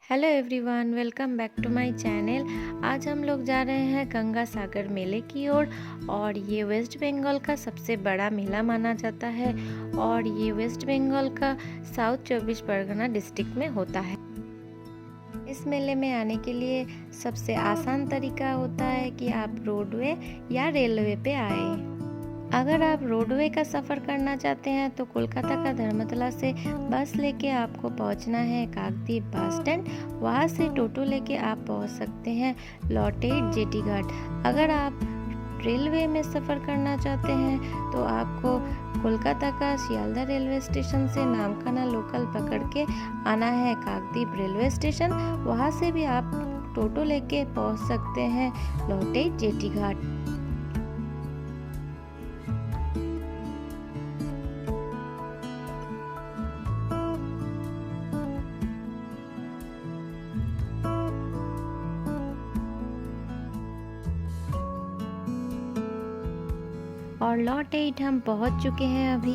Hello everyone, welcome back to my channel. आज हम लोग जा रहे हैं गंगा सागर मेले की ओर। और ये वेस्ट बंगाल का सबसे बड़ा मेला माना जाता है और ये वेस्ट बंगाल का साउथ 24 परगना डिस्ट्रिक्ट में होता है। इस मेले में आने के लिए सबसे आसान तरीका होता है कि आप रोडवे या रेलवे पे आए। अगर आप रोडवे का सफ़र करना चाहते हैं तो कोलकाता का धर्मतला से बस लेके आपको पहुंचना है काकद्वीप बस स्टैंड। वहां से टोटो लेके आप पहुंच सकते हैं लॉटेट जेटी घाट। अगर आप रेलवे में सफ़र करना चाहते हैं तो आपको कोलकाता का सियालदह रेलवे स्टेशन से नामखाना लोकल पकड़ के आना है काकद्वीप रेलवे स्टेशन। वहां से भी आप टोटो लेके पहुंच सकते हैं लॉटेट जेटी घाट। और लॉट 8 हम पहुंच चुके हैं। अभी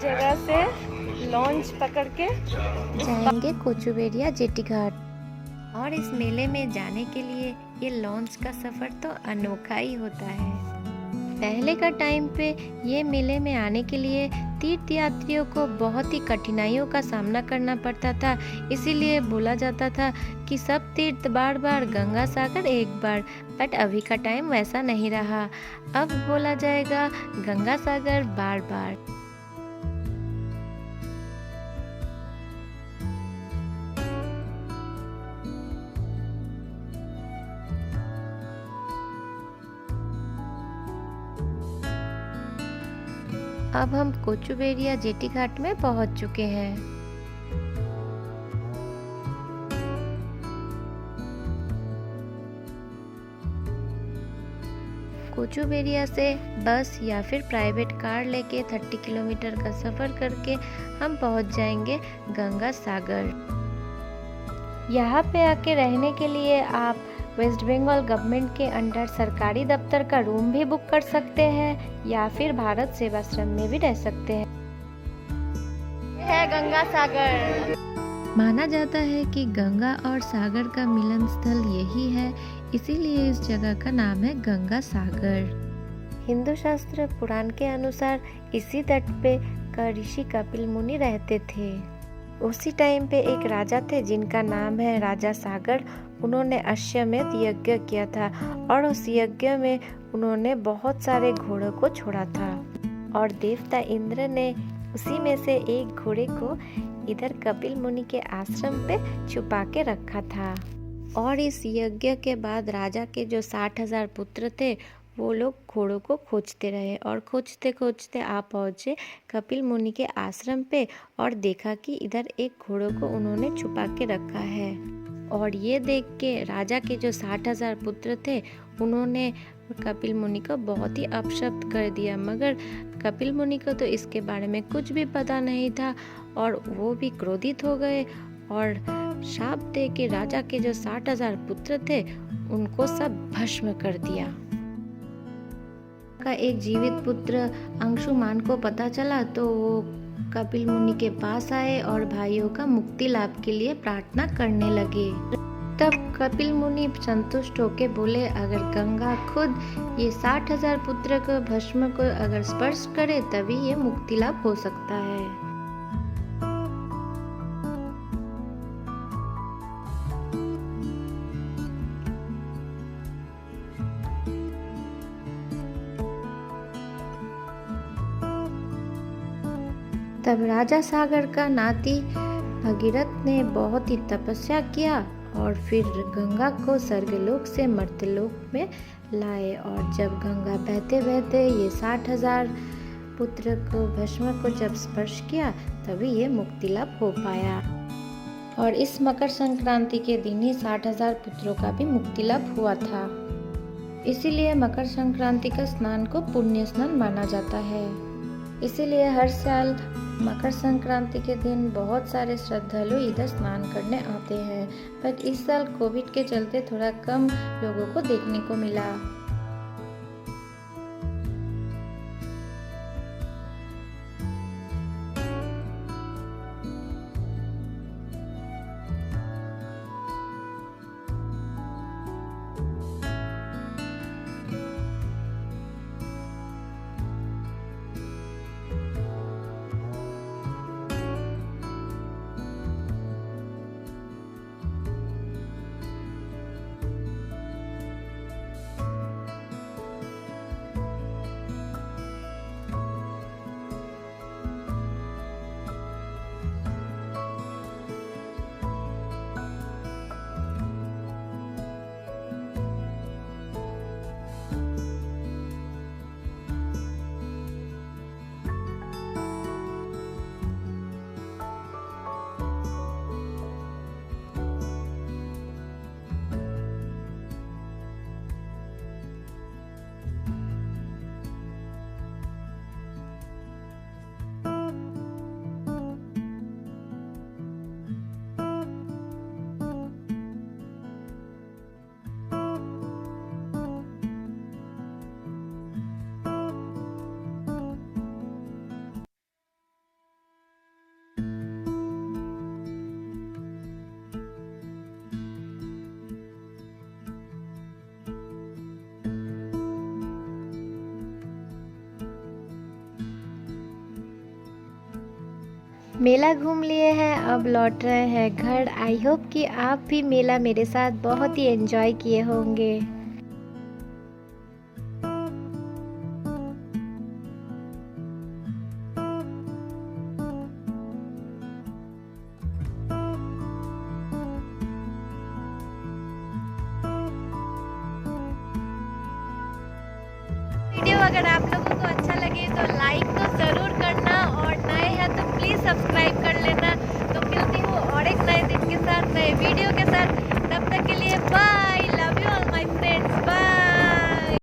जगह से लॉन्च पकड़ के जाएंगे कोचुवेरिया जेटी घाट। और इस मेले में जाने के लिए ये लॉन्च का सफ़र तो अनोखा ही होता है। पहले का टाइम पे ये मेले में आने के लिए तीर्थ यात्रियों को बहुत ही कठिनाइयों का सामना करना पड़ता था। इसीलिए बोला जाता था कि सब तीर्थ बार बार गंगा सागर एक बार। बट अभी का टाइम वैसा नहीं रहा। अब बोला जाएगा गंगा सागर बार बार। अब हम कोचुवेरिया जेटी घाट में पहुंच चुके हैं। कोचुवेरिया से बस या फिर प्राइवेट कार लेके 30 किलोमीटर का सफ़र करके हम पहुंच जाएंगे गंगा सागर। यहाँ पे आके रहने के लिए आप वेस्ट बंगाल गवर्नमेंट के अंडर सरकारी दफ्तर का रूम भी बुक कर सकते हैं या फिर भारत सेवाश्रम में भी रह सकते हैं। है गंगा सागर। माना जाता है कि गंगा और सागर का मिलन स्थल यही है, इसीलिए इस जगह का नाम है गंगा सागर। हिंदू शास्त्र पुराण के अनुसार इसी तट पे ऋषि कपिल मुनि रहते थे। उसी टाइम पे एक राजा थे जिनका नाम है राजा सागर। उन्होंने अश्वमेध यज्ञ किया था और उस यज्ञ में उन्होंने बहुत सारे घोड़ों को छोड़ा था और देवता इंद्र ने उसी में से एक घोड़े को इधर कपिल मुनि के आश्रम पे छुपा के रखा था। और इस यज्ञ के बाद राजा के जो 60,000 पुत्र थे वो लोग घोड़ों को खोजते रहे और खोजते खोजते आ पहुँचे कपिल मुनि के आश्रम पे और देखा कि इधर एक घोड़ों को उन्होंने छुपा के रखा है। और ये देख के राजा के जो 60,000 पुत्र थे उन्होंने कपिल मुनि को बहुत ही अपशब्द कर दिया। मगर कपिल मुनि को तो इसके बारे में कुछ भी पता नहीं था और वो भी क्रोधित हो गए और शाप दे के राजा के जो 60,000 पुत्र थे उनको सब भस्म कर दिया। का एक जीवित पुत्र अंशुमान को पता चला तो वो कपिल मुनि के पास आए और भाइयों का मुक्ति लाभ के लिए प्रार्थना करने लगे। तब कपिल मुनि संतुष्ट होके बोले, अगर गंगा खुद ये 60,000 पुत्र को भस्म को अगर स्पर्श करे तभी ये मुक्ति लाभ हो सकता है। तब राजा सागर का नाती भगीरथ ने बहुत ही तपस्या किया और फिर गंगा को स्वर्गलोक से मर्त्यलोक में लाए। और जब गंगा बहते बहते ये 60,000 पुत्र को भस्म को जब स्पर्श किया तभी ये मुक्ति लाभ हो पाया। और इस मकर संक्रांति के दिन ही 60,000 पुत्रों का भी मुक्ति लाभ हुआ था। इसीलिए मकर संक्रांति का स्नान को पुण्य स्नान माना जाता है। इसीलिए हर साल मकर संक्रांति के दिन बहुत सारे श्रद्धालु इधर स्नान करने आते हैं। बट इस साल कोविड के चलते थोड़ा कम लोगों को देखने को मिला। मेला घूम लिए हैं, अब लौट रहे हैं घर। आई होप कि आप भी मेला मेरे साथ बहुत ही एंजॉय किए होंगे। वीडियो अगर आप लोगों को अच्छा लगे तो लाइक तो ज़रूर करना, और नए हैं तो प्लीज़ सब्सक्राइब कर लेना। तो मिलती हूँ और एक नए दिन के साथ, नए